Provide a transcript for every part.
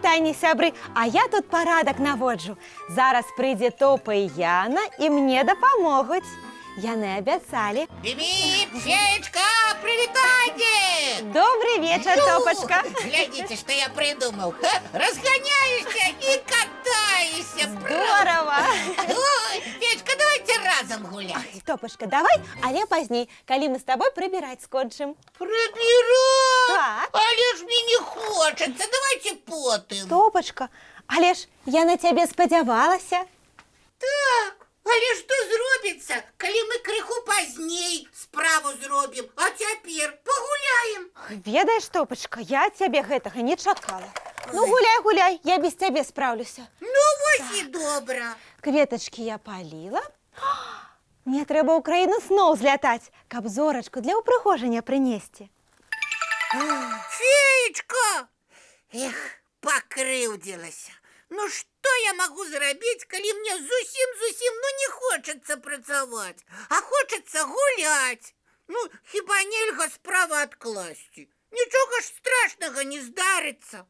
Прывітанне, сябры, а я тут парадак наводжу. Зараз прыйдзе Топа і Яна і мне дапамогуць. Яны абяцалі. Біп-біп, феечка, прилетайте! Добрый вечер, Топочка. Глядите, что я придумал. Разгоняешься и катаешься. Здорово. Ой, феечка, давайте разом гулять. Топочка, давай, але пазней, калі мы з табой прыбіраць скончым. Прибирать? Так. Але ж мне не хочется, давайте потым. Топочка, але ж я на цябе спадзявалася. Так, але што зробіцца, калі мы крыху пазней справу зробім, а цяпер пагуляем. Ведаеш, Топочка, я ад цябе гэтага не чакала. Ну, гуляй, гуляй, я без цябе спраўлюся. Ну, вось і добра. Кветачкі я паліла. Мне трэба ў краіну сноў злятаць, каб зорачку для ўпрыгожання прынесці. Феечка! Эх, пакрыўдзілася. Ну што я магу зрабіць, калі мне зусім не хочацца працаваць, а хочацца гуляць? Ну, хіба нельга справа адкласці? Нічога ж страшнага не здарыцца.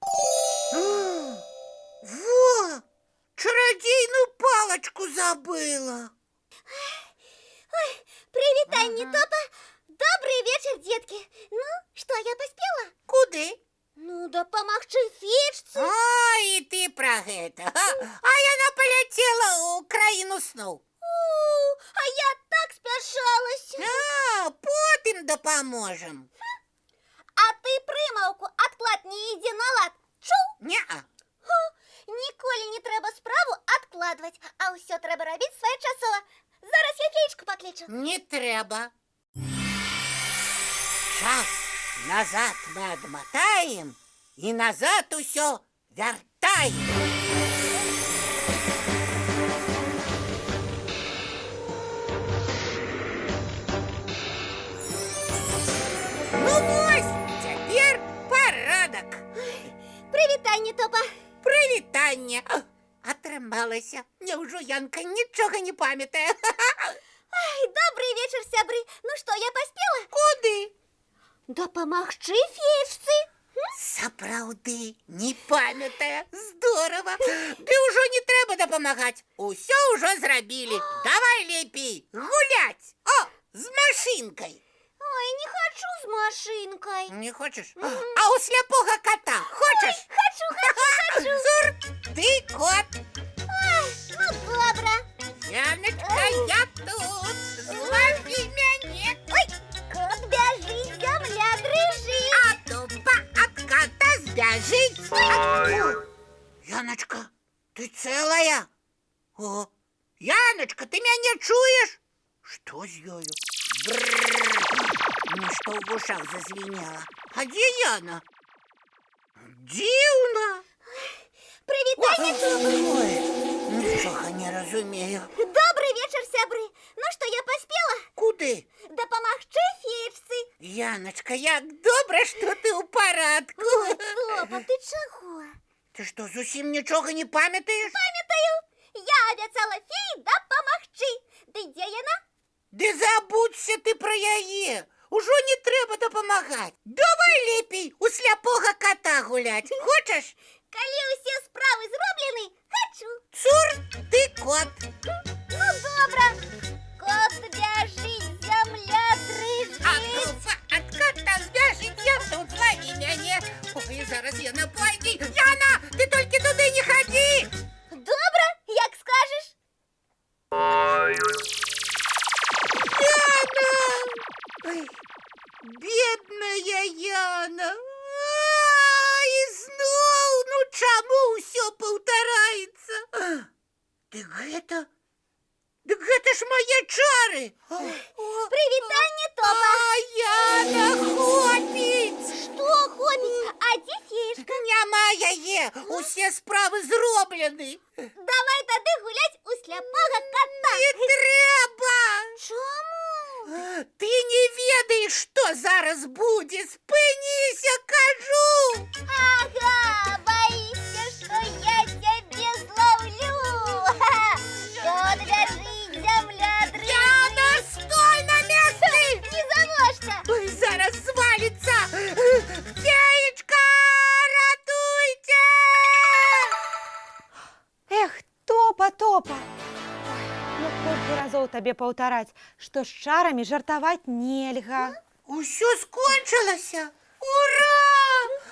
Во! Чарадзейную палачку забыла. Ой, привітанне, Топа. Добрый вечер, детки. Ну, что, я поспела? Куды? Ну, дапамагчы феечцы. Ой, і ты пра гэта. А яна паляцела ў краіну сноў. А я так спяшалася. Потым дапаможам. А ты прымаўку адклад не ідзе на лад. Чуў? Не-а. Ніколі не трэба справу адкладваць, а ўсё трэба рабіць своечасова. Зараз я феечку паклічу. Не трэба. Час назад мы адматаем і назад усё вяртаем. Ну вось, цяпер парадак. Прывітанне, Топа. Прывітанне. Атрымалася. Няўжо Янка нічога не памятае? Ай, добрый вечер, сябры. Ну что, я поспела? Куды? Дапамагчы феечцы. Сапраўды, не памятае. Здорава. Ды ўжо не трэба дапамагаць. Усё ўжо зрабілі. Давай лепей гуляць. О, з машынкай. Ой, не хочу с машинкой. Не хочаш? А у сляпога кота хочаш? Хочу. Зур, ты кот. Ой, ну добра. Яночка, я тут. Злові мяне. Ой, кот бяжит, земля дрыжит. А тупа от кота збяжить. Яночка, ты целая? О, Яночка, ты меня чуешь? Что с ёю? Ну что в ушах зазвенело? А где Яна? Дивно. Привітанне, Топа. Ой, ничего не разумею. Добрый вечер, сябры. Ну что, я поспела? Куды? Дапамагчы феечцы. Яночка, як добра, что ты у парадку. Топа, ты чаго? Ты что, зусім ничего не памятаешь? Памятаю. Я абяцала феі дапамагчы. Ды дзе яна? Ды забудься ты про яе. Ужо не трэба дапамагаць. Давай лепей у сляпога кота гулять. Хочаш? Калі ўсе справы зроблены, хочу. Цур, ты кот. Ну, добра. Кот бяжит, земля дрыжит. От кота збяжить, я тут злові мяне. Ой, зараз Яна пойдзе. Яна, ты толькі туды не ходи. Добра, як скажеш. Яна! Ой, бедная Яна. І зноў, ну чаму ўсё паўтараецца? Дык гэта ж мае чары. Прывітанне, Топа. А Яна хопіць. Што хопіць? А дзе феечка? Няма яе, усе справы зроблены. Давай тады гуляць у сляпога кота. Не трэба. Чаму? Ты не ведаеш, што зараз будзе. Спыніся, кажу. Ага, боишься, что я тебя зловлю. Кот бяжит, земля дрыжит. Яна, стой на месцы! Не заможна. Ой, зараз свалится. Феечка, ратуйте! топа. Ой, ну колькі разоў табе паўтараць, што з чарамі жартаваць нельга. Усё скончылася. Ура!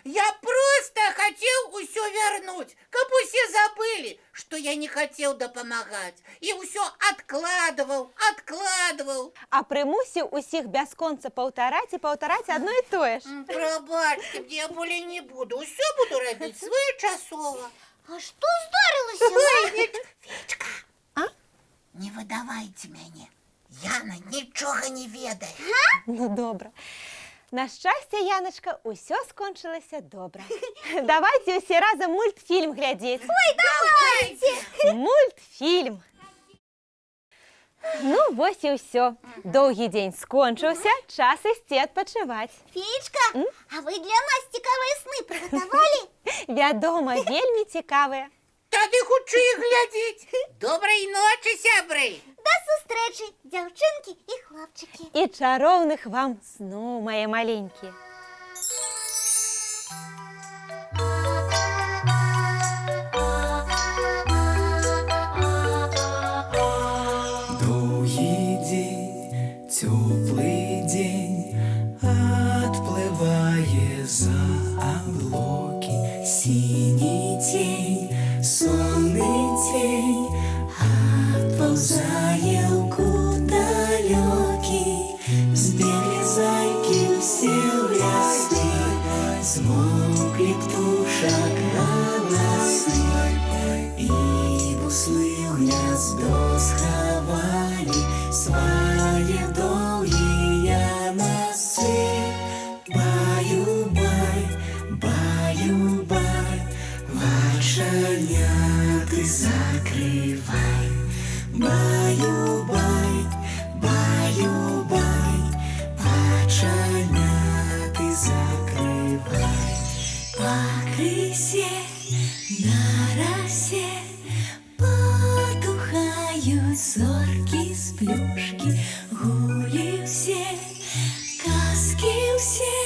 Я просто хотел усё вернуть, каб усе забыли, что я не хотел дапамагаць. И усё откладывал. А прымусіў усіх бясконца паўтараць і паўтараць адно і тое ж. Прабачьте, мне я более не буду. Усё буду рабіць своечасова. А што здарылася? Ой, Федька, А? не выдавайте мяне. Яна нічога не ведае. Ну, добра. На шчасце, Яначка, усё скончылася добра. Давайте усе разам мультфільм глядзець. Ой, давайте! Мультфільм. Ну, вось і ўсё. Доўгі дзень скончыўся, час ісці адпачываць. Феечка, а вы для нас цікавыя сны прыгатавалі? Вядома, вельмі цікавыя. Тады хутчэй глядзець. Добрай ночы, сябры. До сустрэчы, дзяўчынкі і хлопчыкі. І чароўных вам сноў, мае маленькія. Доўгі дзень, цёплы дзень, адплывае за аблокі. Сіні цень, сонны цень, адпаўзае ў кут далёкі. Збеглі зайкі ўсе ў лясы, змоўклі птушак галасы, і буслы ў гняздо схавалі свае доўгія носы. Баю-бай, баю-бай, вачаняты закрывай. Баю-бай, баю-бай, вачаняты закрывай. Пакрысе, на расе потухаюць зоркі з плюшкі. Гулі ўсе, казкі ўсе,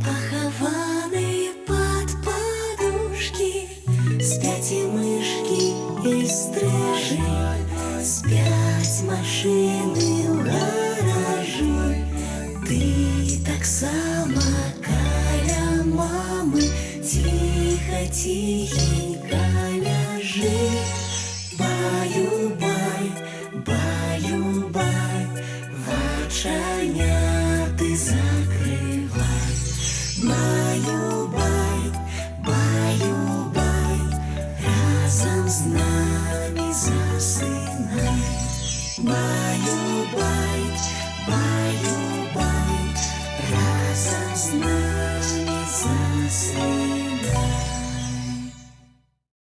пахаваны пад падушкі. Спяць і мышкі, і стрыжы, спяць машыны ў гаражы. Ты таксама каля мамы ціха-ціхенька ляжы. Баю-бай, баю-бай, вачаняты закрывай. Баю-бай, баю-бай, разом з намі засынай. Баю-бай.